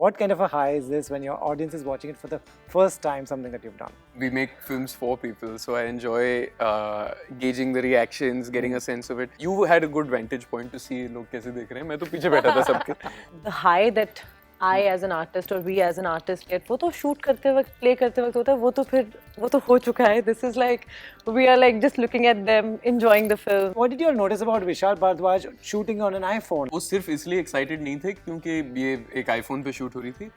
What kind of a high is this when your audience is watching it for the first time, something that you've done? We make films for people, so I enjoy gauging the reactions, getting a sense of it. You had a good vantage point to see लोग कैसे देख रहे हैं. मैं तो पीछे बैठा था सबके. The high that I as an artist or we as an artist get, वो तो shoot करते वक्त, play करते वक्त होता है, वो तो हो चुका है. This is like, we are like just looking at them, enjoying the film. What did you all notice about Vishal Bhardwaj shooting on an iPhone? वो सिर्फ इसलिए excited नहीं थे क्योंकि ये एक iPhone पे shoot हो रही थी.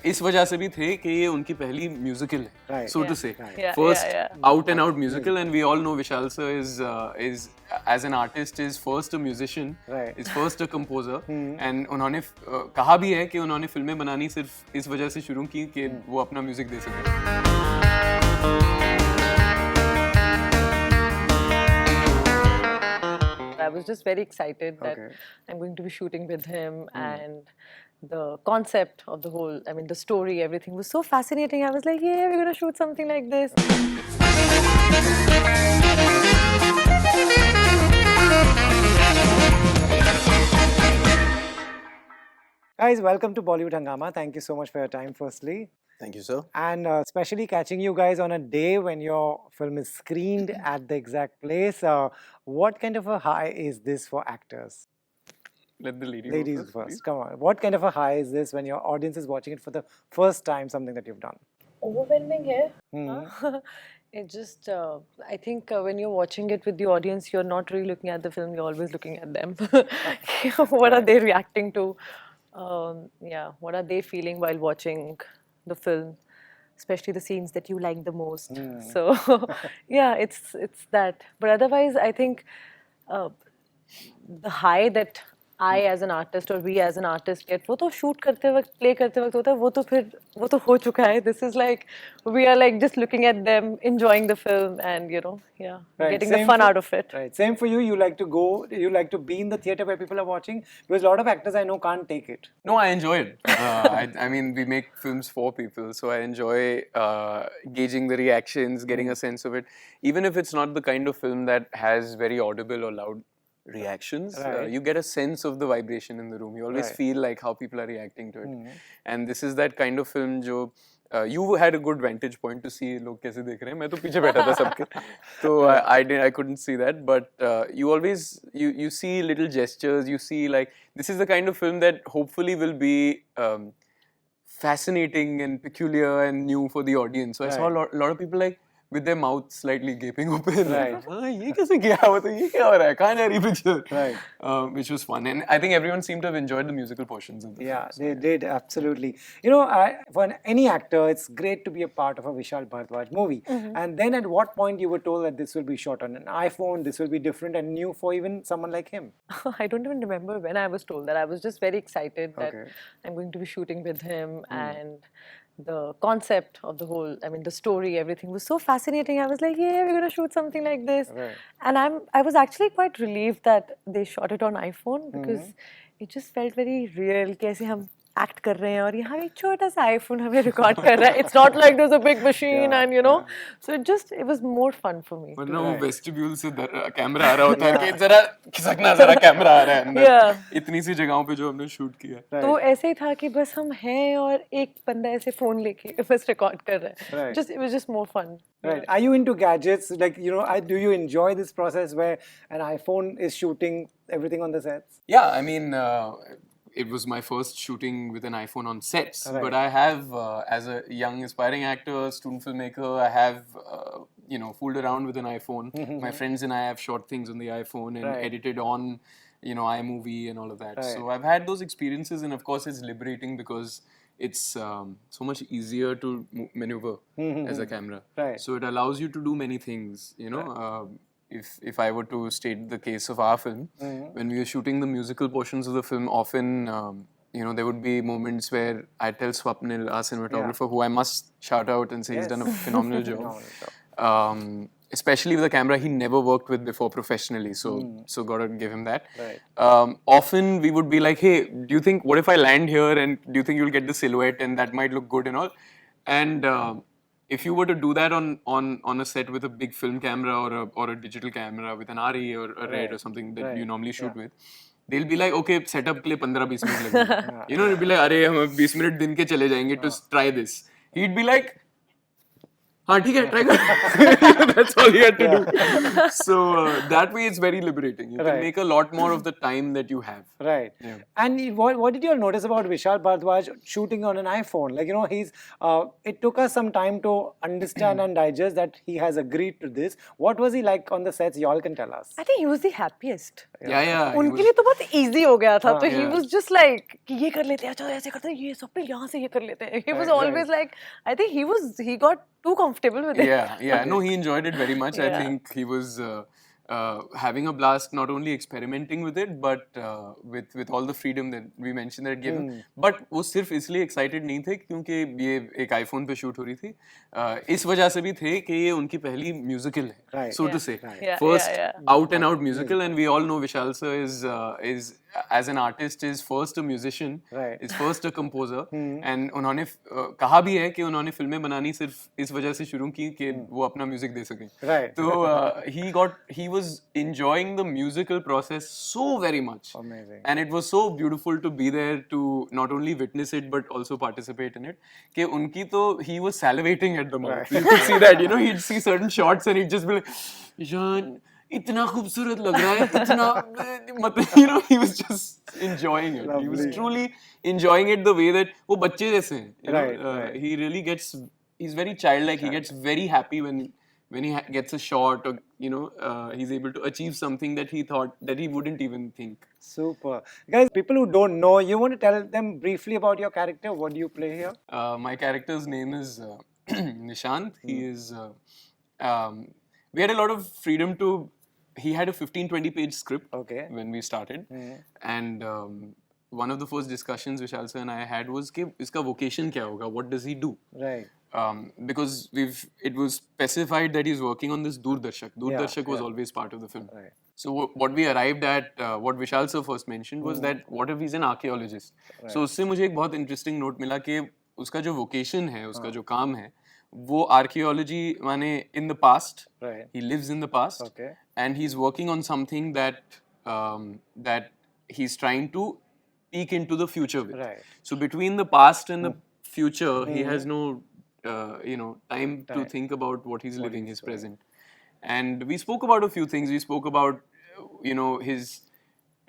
इस वजह से भी थे कि ये उनकी पहली musical है, Right. so to say. Yeah, First yeah. out and out musical, and we all know Vishal sir is as an artist is first a musician, Right. is first a composer, and उन्होंने कहा भी है कि उन्होंने फिल्में बनानी सिर्फ इस वजह से शुरू की कि वो अपना म्यूजिक दे सके. I was just very excited that Okay. I'm going to be shooting with him and the concept of the whole, I mean, the story, everything was so fascinating. I was like, yeah, we're going to shoot something like this. Guys, welcome to Bollywood Hangama. Thank you so much for your time, firstly. Thank you, sir. And especially catching you guys on a day when your film is screened at the exact place. What kind of a high is this for actors? Let the ladies Ladies go first, please. come on. What kind of a high is this when your audience is watching it for the first time, something that you've done? Overwhelming here. It just, I think when you're watching it with the audience, you're not really looking at the film, you're always looking at them. What are they reacting to? Yeah, what are they feeling while watching the film? Especially the scenes that you like the most. So, yeah, it's that. But otherwise, I think the high that I as an artist or we as an artist get, वो तो shoot करते वक्त, play करते वक्त होता है, वो तो हो चुका है. This is like, we are like just looking at them, enjoying the film and, you know, yeah, Right, getting the same fun for- out of it. Right. Same for you. You like to be in the theater where people are watching, because a lot of actors I know can't take it. No, I enjoy it. I mean, we make films for people, so I enjoy gauging the reactions, getting a sense of it. Even if it's not the kind of film that has very audible or loud reactions, Right. you get a sense of the vibration in the room. You always Right. feel like how people are reacting to it. And this is that kind of film जो you had a good vantage point to see लोग कैसे देख रहे हैं. मैं तो पीछे बैठा था सबके. So I couldn't see that, but you always you see little gestures. You see like this is the kind of film that hopefully will be fascinating and peculiar and new for the audience. So I saw a lot of people like with their mouths slightly gaping open. Right. हाँ, ये कैसे किया हुआ था? ये क्या हो रहा है? कहाँ जा रही picture? Right. Which was fun, and I think everyone seemed to have enjoyed the musical portions of the Yeah, film. they did, absolutely. You know, for any actor, it's great to be a part of a Vishal Bhardwaj movie. And then at what point you were told that this will be shot on an iPhone, this will be different and new for even someone like him? I don't even remember when I was told that. I was just very excited that Okay. I'm going to be shooting with him and the concept of the whole, I mean, the story, everything was so fascinating. I was like, yeah, we're going to shoot something like this. Right. And I was actually quite relieved that they shot it on iPhone because it just felt very real. कैसे हम act कर रहे हैं और यहाँ एक छोटा सा iPhone हमें record कर रहा है. It's not like there's a big machine and you know. So it was more fun for me. वरना वो वेस्टिब्यूल से कैमरा आ रहा होता है कि जरा खिसकना जरा कैमरा आ रहा है अंदर. Yeah. इतनी सी जगहों पे जो हमने शूट किया. तो ऐसे ही था कि बस हम हैं और एक बंदा ऐसे फोन लेके बस रिकॉर्ड कर रहा है. Right. Just it was just more fun. Right. Are you into gadgets? Like, you know, do you enjoy this process where an iPhone is shooting everything on the sets? Yeah, I mean, it was my first shooting with an iPhone on sets. Right. But I have, as a young aspiring actor, student filmmaker, I have, fooled around with an iPhone. My friends and I have shot things on the iPhone and Right. edited on, iMovie and all of that. Right. So I've had those experiences, and of course, it's liberating because it's so much easier to maneuver as a camera. Right. So it allows you to do many things, if I were to state the case of our film, when we were shooting the musical portions of the film, often there would be moments where I tell Swapnil, our cinematographer, who I must shout out and say he's done a phenomenal job. Phenomenal job. Especially with a camera he never worked with before professionally, so gotta give him that. Right. Often we would be like, hey, do you think, what if I land here and do you think you'll get the silhouette and that might look good and all? And if you were to do that on a set with a big film camera or a digital camera with an RE or a RED or something that you normally shoot with, they'll be like, okay, setup के लिए 15-20 minute लगेंगे. You know, they'll be like, अरे हम 20 minute दिन के चले जाएंगे to try this. He'd be like, हाँ ठीक है, try कर. That's all he had to do. So that way it's very liberating. You can make a lot more of the time that you have. Right. Yeah. And what did you all notice about Vishal Bhardwaj shooting on an iPhone? Like, you know, it took us some time to understand and digest that he has agreed to this. What was he like on the sets? You all can tell us. I think he was the happiest. Yeah. he उनके was- लिए तो बहुत easy हो गया था तो he yeah. was just like कि ये कर लेते हैं अच्छा ऐसे करते हैं ये सब पे यहाँ से ये कर लेते हैं he was always like I think he got too comfortable with it. Yeah. No, he enjoyed it very much. I Yeah. think he was having a blast, not only experimenting with it, but with all the freedom that we mentioned that it gave him. But वो सिर्फ इसलिए excited नहीं थे क्योंकि ये एक iPhone पे shoot हो रही थी. इस वजह से भी थे कि ये उनकी पहली musical है, Right. so to Yeah. say. Yeah, First yeah. out and out musical, and we all know Vishal sir is as an artist is first a musician, Right. is first a composer, and उन्होंने कहा भी है कि उन्होंने फिल्में बनानी सिर्फ इस वजह से शुरू की कि वो अपना म्यूजिक दे सकें. Right. तो he was enjoying the musical process so very much. Amazing. And it was so beautiful to be there to not only witness it but also participate in it. कि उनकी तो he was salivating at the moment. You could see that, you know, he'd see certain shots and he'd just be like, Ishan, इतना खूबसूरत लग रहा है, इतना मतलब, you know, he was just enjoying it. He was Lovely. truly enjoying it the way that वो बच्चे जैसे हैं. You know, Right. He really gets, he's very childlike. He gets very happy when he gets a shot, or you know, he's able to achieve something that he thought that he wouldn't even think. Super. Guys, people who don't know, you want to tell them briefly about your character? What do you play here? My character's name is Nishant. He is. We had a lot of freedom to. He had a 15-20 page script Okay. when we started, and one of the first discussions Vishal sir and I had was कि इसका vocation क्या होगा? What does he do? Right. Because it was specified that he's working on this Doordarshak. Doordarshak was yeah. always part of the film. Right. So what we arrived at, what Vishal sir first mentioned was that what if he's an archaeologist? So उससे मुझे एक बहुत interesting note मिला कि उसका जो vocation है, उसका जो काम है, वो archaeology माने in the past. Right. He lives in the past. Okay. And he's working on something that he's trying to peek into the future with. Right. So between the past and the future, he has no, time to think about what he's living, his present. And we spoke about a few things. We spoke about, his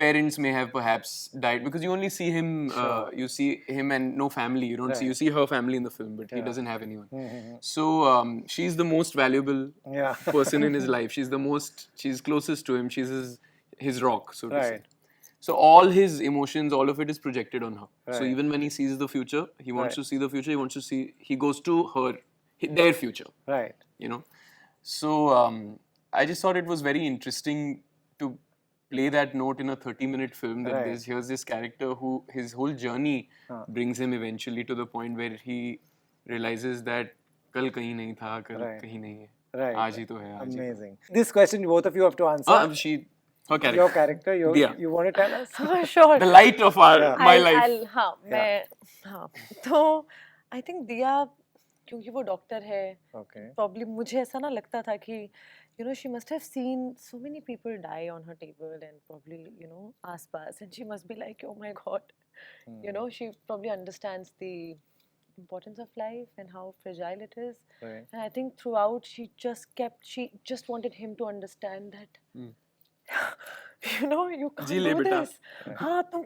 parents may have perhaps died because you only see him, you see him and no family. You don't see, you see her family in the film, but he doesn't have anyone. So she's the most valuable Yeah. person in his life. She's closest to him. She's his rock, so to say. Right. So all his emotions, all of it is projected on her. So Right. even when he sees the future, he wants to see the future. He goes to their future, Right. you know. So I just thought it was very interesting to play that note in a 30-minute film that Right. here's this character who his whole journey brings him eventually to the point where he realizes that कल कहीं नहीं था, कल Right. कहीं नहीं है, Right. आज ही तो है, आज ही तो है. Amazing. This question both of you have to answer. Her character. Your character, Diya. you want to tell us? Sure. The light of my life. हाँ तो I think दिया क्योंकि वो डॉक्टर है Okay. probably मुझे ऐसा ना लगता था कि she must have seen so many people die on her table and probably आसपास and she must be like oh my god she probably understands the importance of life and how fragile it is Right. and I think throughout she just wanted him to understand that you can't जी ले do बेटा. this हाँ तुम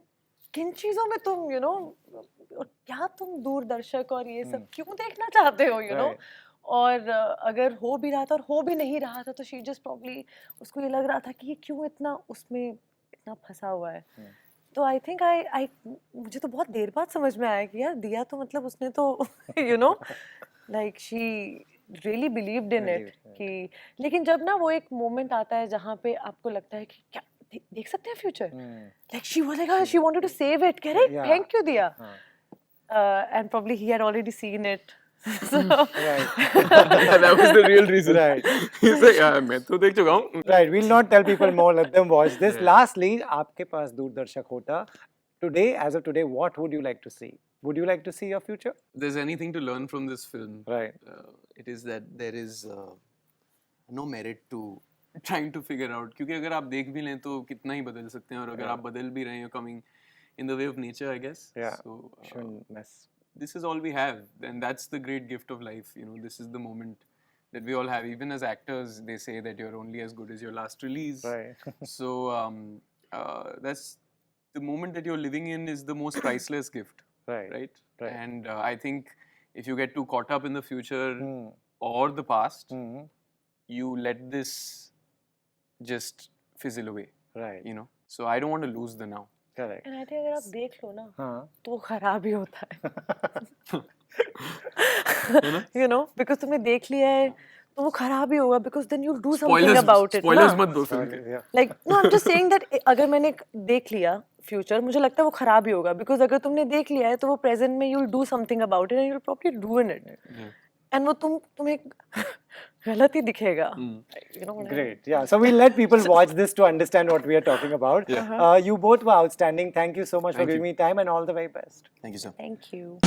किन चीजों में तुम और क्या तुम दूरदर्शक और ये सब क्यों देखना चाहते हो Right. और अगर हो भी रहा था और हो भी नहीं रहा था तो शी जस्ट प्रॉब्ली उसको ये लग रहा था कि ये क्यों इतना उसमें इतना फंसा हुआ है तो आई थिंक आई मुझे तो बहुत देर बाद समझ में आया कि यार दिया तो मतलब उसने तो like she really believed in it कि लेकिन जब ना वो एक मोमेंट आता है जहाँ पे आपको लगता है कि क्या देख सकते हैं future like she was like she wanted to save it कह रहे थैंक यू दिया and probably he had already seen it Right. That was the real reason. Right. He's like, मैं तो देख चुका हूँ. Right. We'll not tell people more. Let them watch this. Lastly, आपके पास दूरदर्शक होता. Today, as of today, what would you like to see? Would you like to see your future? There's anything to learn from this film. Right. It is that there is no merit to trying to figure out. क्योंकि अगर आप देख भी लें तो कितना ही बदल सकते हैं, और अगर आप बदल भी रहे हैं, you're coming in the way of nature, I guess. Yeah. So Shouldn't mess. this is all we have, and that's the great gift of life. You know, this is the moment that we all have. Even as actors, they say that you're only as good as your last release. Right. So that's the moment that you're living in is the most priceless gift, Right. right? Right. And I think if you get too caught up in the future or the past, Mhm. you let this just fizzle away. Right. You know, so I don't want to lose the now. Correct. And I think अगर आप देख लो ना हाँ. तो वो खराब ही होता है. You know, because तुमने देख लिया है तो वो खराब ही होगा, because then you'll do something about it. Spoilers ना? मत दो फिल्म के. Yeah. Like no, I'm just saying that अगर मैंने देख लिया फ्यूचर, मुझे लगता है वो खराब ही होगा, because अगर तुमने देख लिया है तो वो प्रेजेंट में you'll do something about it and you'll probably ruin it. Yeah. And वो तुम्हें गलत ही दिखेगा. You know what I mean? Great. Yeah. So we'll let people watch this to understand what we are talking about. You both were outstanding. Thank you so much for Thank giving me time, and all the very best. Thank you, sir. Thank you.